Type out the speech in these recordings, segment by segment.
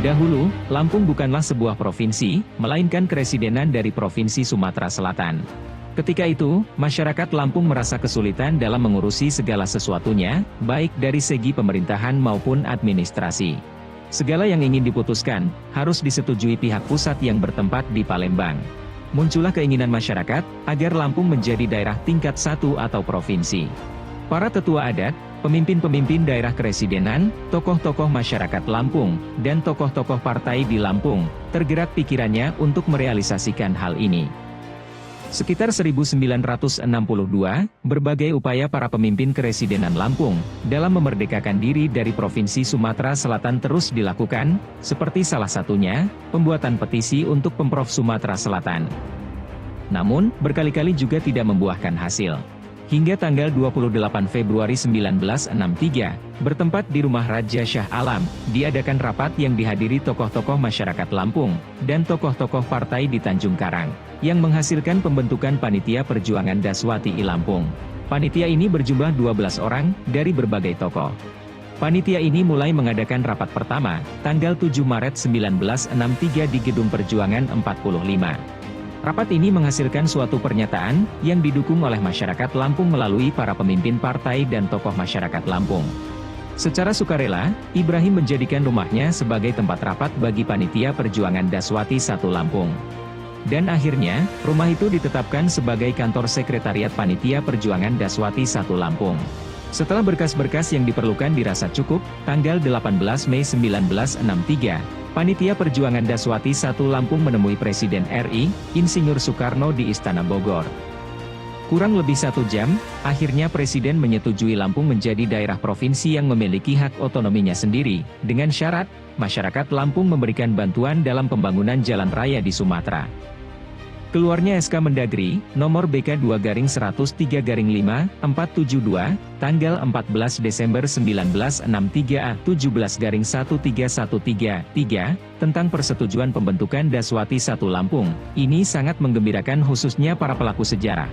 Dahulu, Lampung bukanlah sebuah provinsi, melainkan keresidenan dari Provinsi Sumatera Selatan. Ketika itu, masyarakat Lampung merasa kesulitan dalam mengurusi segala sesuatunya, baik dari segi pemerintahan maupun administrasi. Segala yang ingin diputuskan, harus disetujui pihak pusat yang bertempat di Palembang. Muncullah keinginan masyarakat, agar Lampung menjadi daerah tingkat 1 atau provinsi. Para tetua adat, pemimpin-pemimpin daerah keresidenan, tokoh-tokoh masyarakat Lampung, dan tokoh-tokoh partai di Lampung, tergerak pikirannya untuk merealisasikan hal ini. Sekitar 1962, berbagai upaya para pemimpin keresidenan Lampung, dalam memerdekakan diri dari Provinsi Sumatera Selatan terus dilakukan, seperti salah satunya, pembuatan petisi untuk Pemprov Sumatera Selatan. Namun, berkali-kali juga tidak membuahkan hasil. Hingga tanggal 28 Februari 1963, bertempat di rumah Raja Shah Alam, diadakan rapat yang dihadiri tokoh-tokoh masyarakat Lampung, dan tokoh-tokoh partai di Tanjung Karang, yang menghasilkan pembentukan Panitia Perjuangan Daswati I Lampung. Panitia ini berjumlah 12 orang, dari berbagai tokoh. Panitia ini mulai mengadakan rapat pertama, tanggal 7 Maret 1963 di Gedung Perjuangan 45. Rapat ini menghasilkan suatu pernyataan, yang didukung oleh masyarakat Lampung melalui para pemimpin partai dan tokoh masyarakat Lampung. Secara sukarela, Ibrahim menjadikan rumahnya sebagai tempat rapat bagi Panitia Perjuangan Daswati I Lampung. Dan akhirnya, rumah itu ditetapkan sebagai kantor sekretariat Panitia Perjuangan Daswati I Lampung. Setelah berkas-berkas yang diperlukan dirasa cukup, tanggal 18 Mei 1963, Panitia Perjuangan Daswati I Lampung menemui Presiden RI, Insinyur Soekarno di Istana Bogor. Kurang lebih 1 jam, akhirnya Presiden menyetujui Lampung menjadi daerah provinsi yang memiliki hak otonominya sendiri, dengan syarat, masyarakat Lampung memberikan bantuan dalam pembangunan jalan raya di Sumatera. Keluarnya SK Mendagri, nomor BK 2/103/5, 472, tanggal 14 Desember 1963 A 17/13133, tentang persetujuan pembentukan Daswati I Lampung, ini sangat menggembirakan khususnya para pelaku sejarah.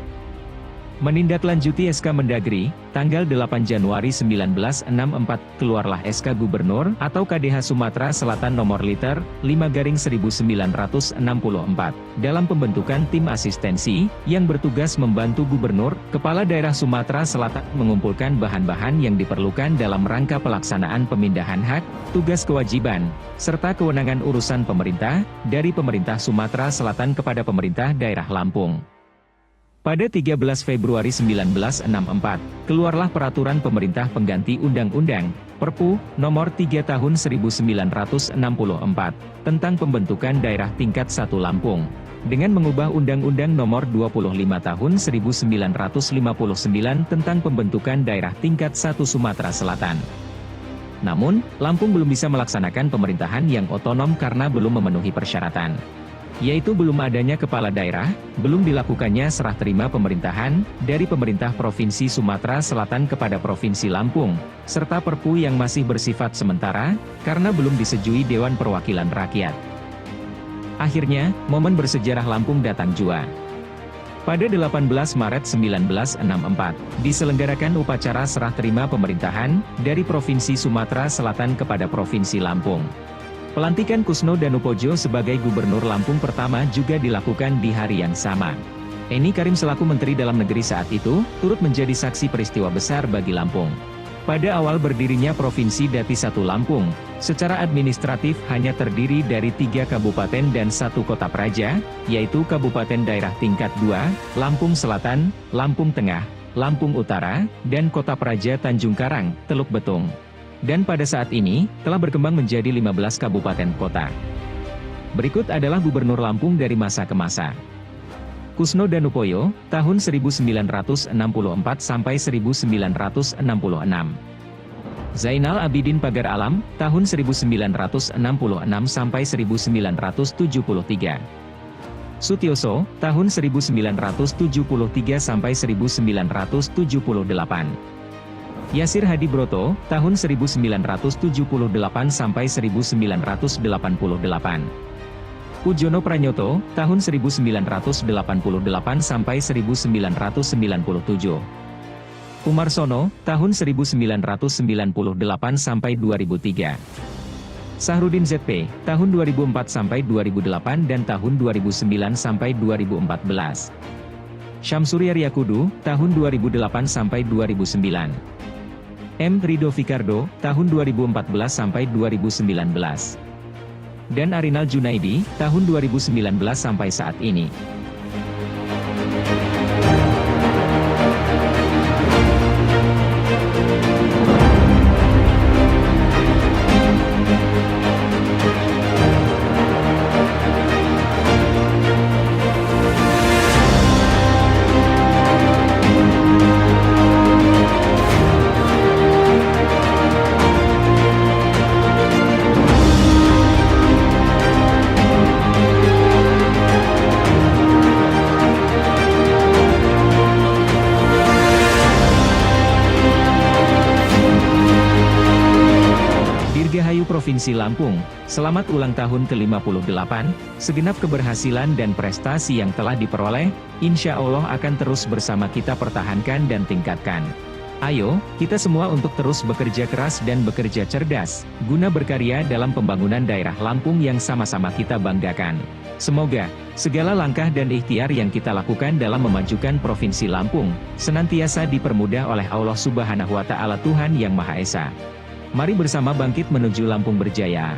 Menindaklanjuti SK Mendagri, tanggal 8 Januari 1964, keluarlah SK Gubernur atau KDH Sumatera Selatan nomor liter 5/1964, dalam pembentukan tim asistensi, yang bertugas membantu Gubernur, Kepala Daerah Sumatera Selatan mengumpulkan bahan-bahan yang diperlukan dalam rangka pelaksanaan pemindahan hak, tugas kewajiban, serta kewenangan urusan pemerintah, dari pemerintah Sumatera Selatan kepada pemerintah daerah Lampung. Pada 13 Februari 1964, keluarlah Peraturan Pemerintah Pengganti Undang-Undang, Perpu, Nomor 3 Tahun 1964, tentang pembentukan daerah tingkat 1 Lampung, dengan mengubah Undang-Undang Nomor 25 Tahun 1959 tentang pembentukan daerah tingkat 1 Sumatera Selatan. Namun, Lampung belum bisa melaksanakan pemerintahan yang otonom karena belum memenuhi persyaratan, yaitu belum adanya kepala daerah, belum dilakukannya serah terima pemerintahan, dari pemerintah Provinsi Sumatera Selatan kepada Provinsi Lampung, serta Perpu yang masih bersifat sementara, karena belum disetujui Dewan Perwakilan Rakyat. Akhirnya, momen bersejarah Lampung datang jua. Pada 18 Maret 1964, diselenggarakan upacara serah terima pemerintahan, dari Provinsi Sumatera Selatan kepada Provinsi Lampung. Pelantikan Kusno Danupojo sebagai Gubernur Lampung pertama juga dilakukan di hari yang sama. Eni Karim selaku Menteri Dalam Negeri saat itu, turut menjadi saksi peristiwa besar bagi Lampung. Pada awal berdirinya Provinsi Dati 1 Lampung, secara administratif hanya terdiri dari 3 kabupaten dan 1 kota praja, yaitu Kabupaten Daerah Tingkat 2, Lampung Selatan, Lampung Tengah, Lampung Utara, dan Kota Praja Tanjung Karang, Teluk Betung. Dan pada saat ini, telah berkembang menjadi 15 kabupaten kota. Berikut adalah Gubernur Lampung dari masa ke masa. Kusno Danupoyo, tahun 1964 sampai 1966. Zainal Abidin Pagar Alam, tahun 1966 sampai 1973. Sutioso, tahun 1973 sampai 1978. Yasir Hadi Broto, tahun 1978 sampai 1988. Pujono Pranyoto, tahun 1988 sampai 1997. Umar Sono, tahun 1998 sampai 2003. Sahrudin ZP, tahun 2004 sampai 2008 dan tahun 2009 sampai 2014. Syamsuria Riyakudu, tahun 2008 sampai 2009. M. Rido Fikardo, tahun 2014 sampai 2019. Dan Arinal Junaidi, tahun 2019 sampai saat ini. Dirgahayu Provinsi Lampung, selamat ulang tahun ke-58, segenap keberhasilan dan prestasi yang telah diperoleh, insya Allah akan terus bersama kita pertahankan dan tingkatkan. Ayo, kita semua untuk terus bekerja keras dan bekerja cerdas, guna berkarya dalam pembangunan daerah Lampung yang sama-sama kita banggakan. Semoga, segala langkah dan ikhtiar yang kita lakukan dalam memajukan Provinsi Lampung, senantiasa dipermudah oleh Allah Subhanahu wa Ta'ala Tuhan Yang Maha Esa. Mari bersama bangkit menuju Lampung Berjaya.